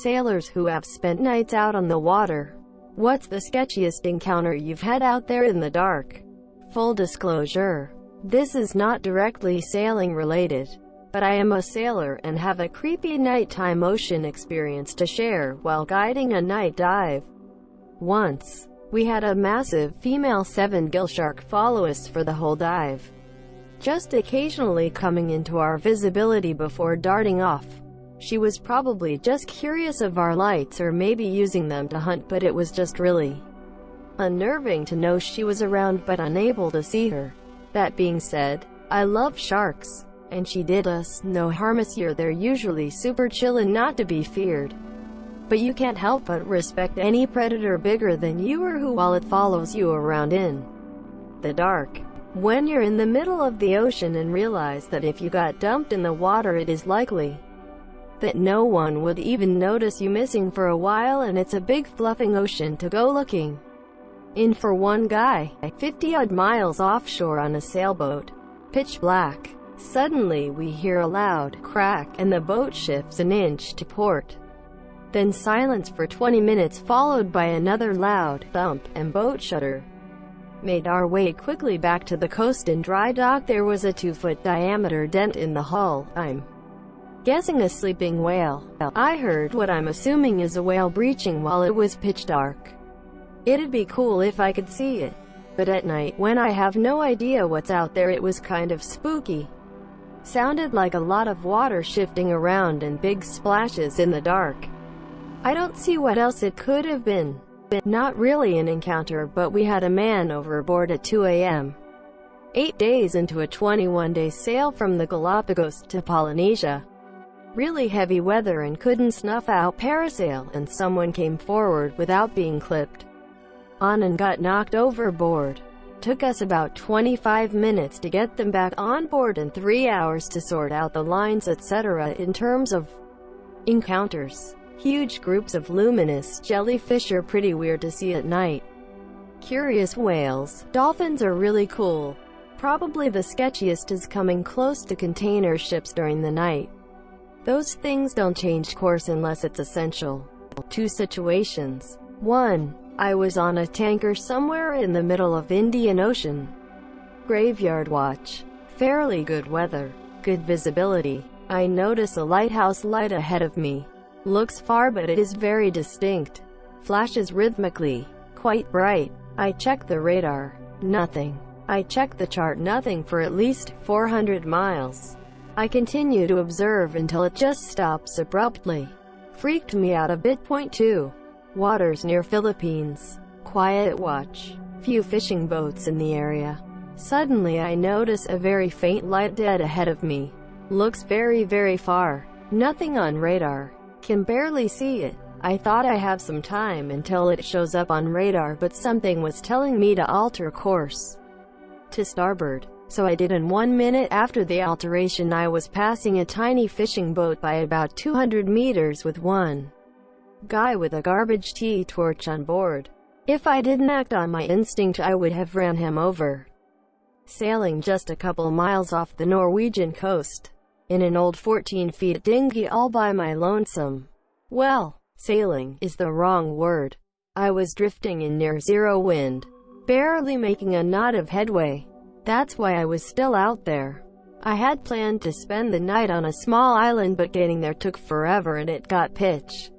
sailors who have spent nights out on the water. What's the sketchiest encounter you've had out there in the dark? Full disclosure. This is not directly sailing related, but I am a sailor and have a creepy nighttime ocean experience to share while guiding a night dive. Once, we had a massive female 7-gill shark follow us for the whole dive, just occasionally coming into our visibility before darting off. She was probably just curious of our lights or maybe using them to hunt, but it was just really unnerving to know she was around but unable to see her. That being said, I love sharks, and she did us no harm this year. They're usually super chill and not to be feared, but you can't help but respect any predator bigger than you or who while it follows you around in the dark. When you're in the middle of the ocean and realize that if you got dumped in the water it is likely that no one would even notice you missing for a while, and it's a big fluffing ocean to go looking in for one guy, 50-odd miles offshore on a sailboat. Pitch black. Suddenly we hear a loud crack, and the boat shifts an inch to port. Then silence for 20 minutes followed by another loud thump, and boat shutter. Made our way quickly back to the coast and dry dock. There was a 2-foot diameter dent in the hull. I'm guessing a sleeping whale. I heard what I'm assuming is a whale breaching while it was pitch dark. It'd be cool if I could see it, but at night, when I have no idea what's out there, it was kind of spooky. Sounded like a lot of water shifting around and big splashes in the dark. I don't see what else it could have been. Not really an encounter, but we had a man overboard at 2 a.m. 8 days into a 21-day sail from the Galapagos to Polynesia. Really heavy weather and couldn't snuff out parasail, and someone came forward without being clipped on and got knocked overboard. Took us about 25 minutes to get them back on board and 3 hours to sort out the lines, etc. In terms of encounters, huge groups of luminous jellyfish are pretty weird to see at night. Curious whales. Dolphins are really cool. Probably the sketchiest is coming close to container ships during the night. Those things don't change course unless it's essential. 2 situations. 1. I was on a tanker somewhere in the middle of Indian Ocean. Graveyard watch. Fairly good weather. Good visibility. I notice a lighthouse light ahead of me. Looks far but it is very distinct. Flashes rhythmically. Quite bright. I check the radar. Nothing. I check the chart. Nothing for at least 400 miles. I continue to observe until it just stops abruptly. Freaked me out a bit. Point 2. Waters near Philippines. Quiet watch. Few fishing boats in the area. Suddenly I notice a very faint light dead ahead of me. Looks very, very far. Nothing on radar. Can barely see it. I thought I have some time until it shows up on radar, but something was telling me to alter course to starboard. So I did, and 1 minute after the alteration I was passing a tiny fishing boat by about 200 meters with one guy with a garbage tea torch on board. If I didn't act on my instinct I would have ran him over. Sailing just a couple miles off the Norwegian coast, in an old 14-feet dinghy all by my lonesome. Well, sailing is the wrong word. I was drifting in near zero wind, barely making a knot of headway. That's why I was still out there. I had planned to spend the night on a small island, but getting there took forever and it got pitch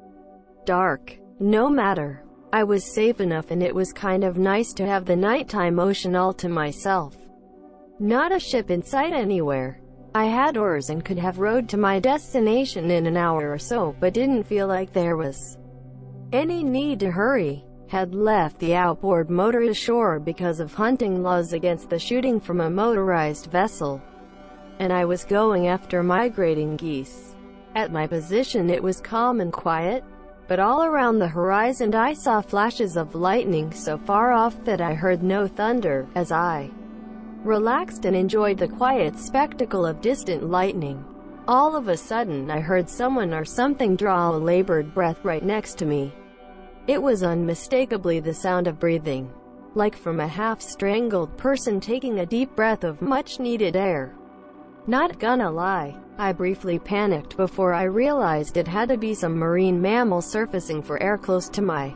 dark. No matter. I was safe enough, and it was kind of nice to have the nighttime ocean all to myself. Not a ship in sight anywhere. I had oars and could have rowed to my destination in an hour or so, but didn't feel like there was any need to hurry. Had left the outboard motor ashore because of hunting laws against the shooting from a motorized vessel, and I was going after migrating geese. At my position it was calm and quiet, but all around the horizon I saw flashes of lightning so far off that I heard no thunder. As I relaxed and enjoyed the quiet spectacle of distant lightning, all of a sudden I heard someone or something draw a labored breath right next to me. It was unmistakably the sound of breathing, like from a half-strangled person taking a deep breath of much-needed air. Not gonna lie, I briefly panicked before I realized it had to be some marine mammal surfacing for air close to my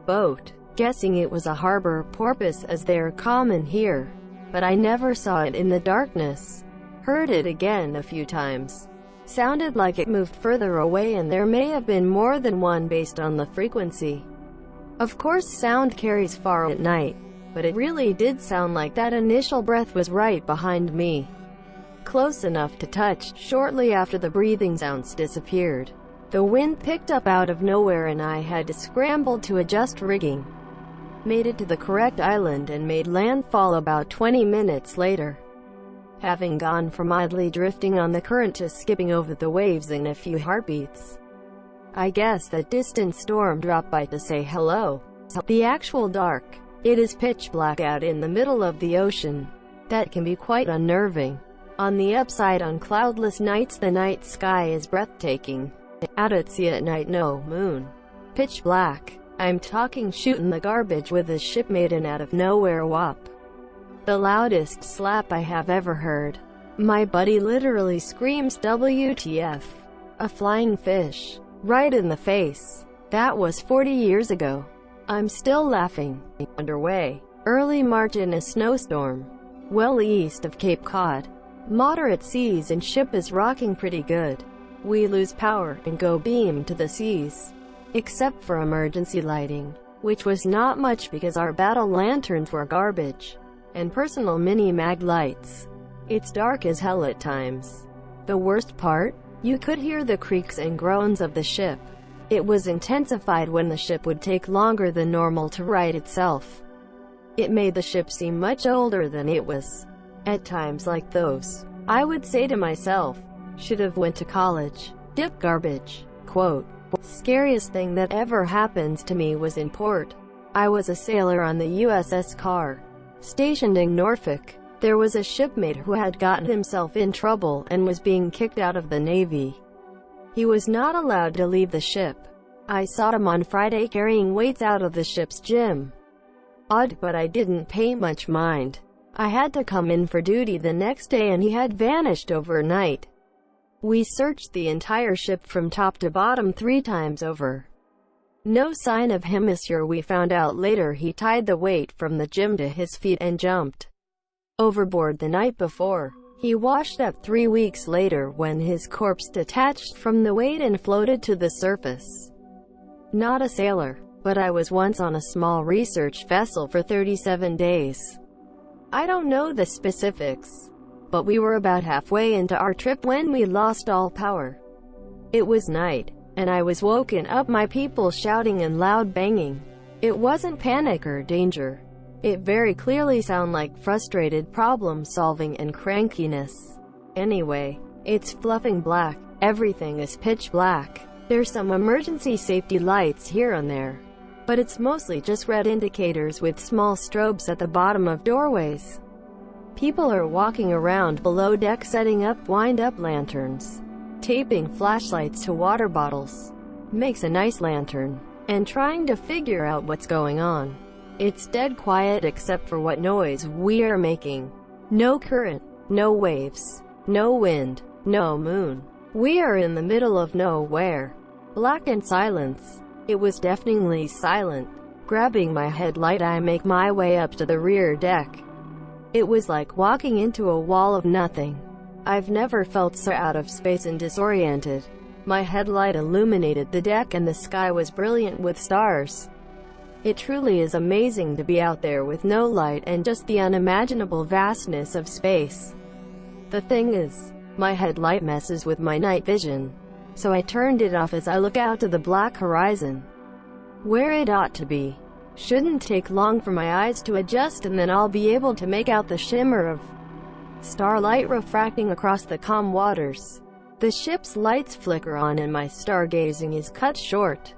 boat, guessing it was a harbor porpoise as they're common here. But I never saw it in the darkness. Heard it again a few times. Sounded like it moved further away, and there may have been more than one based on the frequency. Of course sound carries far at night, but it really did sound like that initial breath was right behind me. Close enough to touch. Shortly after the breathing sounds disappeared, the wind picked up out of nowhere and I had to scramble to adjust rigging. Made it to the correct island and made landfall about 20 minutes later. Having gone from idly drifting on the current to skipping over the waves in a few heartbeats. I guess that distant storm dropped by to say hello. The actual dark. It is pitch black out in the middle of the ocean. That can be quite unnerving. On the upside, on cloudless nights the night sky is breathtaking. Out at sea at night, no moon. Pitch black. I'm talking shooting the garbage with a ship made in out of nowhere whop. The loudest slap I have ever heard. My buddy literally screams WTF. A flying fish. Right in the face. That was 40 years ago. I'm still laughing. Underway. Early March in a snowstorm. Well east of Cape Cod. Moderate seas and ship is rocking pretty good. We lose power and go beam to the seas. Except for emergency lighting, which was not much because our battle lanterns were garbage. And personal mini-mag lights. It's dark as hell at times. The worst part? You could hear the creaks and groans of the ship. It was intensified when the ship would take longer than normal to right itself. It made the ship seem much older than it was. At times like those, I would say to myself, should have went to college. Dip garbage. Quote. Scariest thing that ever happened to me was in port. I was a sailor on the USS Carr. Stationed in Norfolk. There was a shipmate who had gotten himself in trouble and was being kicked out of the Navy. He was not allowed to leave the ship. I saw him on Friday carrying weights out of the ship's gym. Odd, but I didn't pay much mind. I had to come in for duty the next day and he had vanished overnight. We searched the entire ship from top to bottom 3 times over. No sign of him. We found out later he tied the weight from the gym to his feet and jumped overboard the night before. He washed up 3 weeks later when his corpse detached from the weight and floated to the surface. Not a sailor, but I was once on a small research vessel for 37 days. I don't know the specifics, but we were about halfway into our trip when we lost all power. It was night, and I was woken up by people shouting and loud banging. It wasn't panic or danger. It very clearly sounded like frustrated problem solving and crankiness. Anyway, it's fluffing black. Everything is pitch black. There's some emergency safety lights here and there, but it's mostly just red indicators with small strobes at the bottom of doorways. People are walking around below deck setting up wind-up lanterns, taping flashlights to water bottles, makes a nice lantern, and trying to figure out what's going on. It's dead quiet except for what noise we are making. No current, no waves, no wind, no moon. We are in the middle of nowhere. Black and silence. It was deafeningly silent. Grabbing my headlight, I make my way up to the rear deck. It was like walking into a wall of nothing. I've never felt so out of space and disoriented. My headlight illuminated the deck and the sky was brilliant with stars. It truly is amazing to be out there with no light and just the unimaginable vastness of space. The thing is, my headlight messes with my night vision, so I turned it off as I look out to the black horizon, where it ought to be. Shouldn't take long for my eyes to adjust and then I'll be able to make out the shimmer of starlight refracting across the calm waters. The ship's lights flicker on and my stargazing is cut short.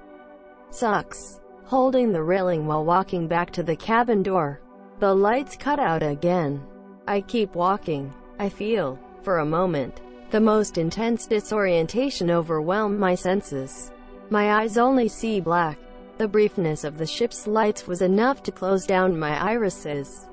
Sucks. Holding the railing while walking back to the cabin door. The lights cut out again. I keep walking. I feel, for a moment, the most intense disorientation overwhelm my senses. My eyes only see black. The briefness of the ship's lights was enough to close down my irises.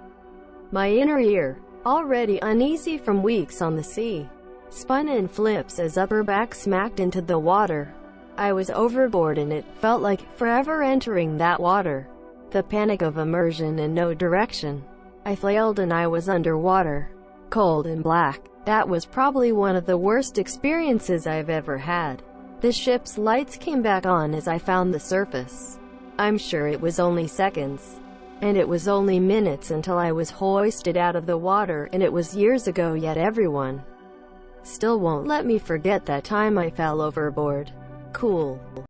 My inner ear, already uneasy from weeks on the sea, spun in flips as upper back smacked into the water. I was overboard and it felt like forever entering that water. The panic of immersion and no direction. I flailed and I was underwater, cold and black. That was probably one of the worst experiences I've ever had. The ship's lights came back on as I found the surface. I'm sure it was only seconds. And it was only minutes until I was hoisted out of the water, and it was years ago, yet everyone still won't let me forget that time I fell overboard. Cool.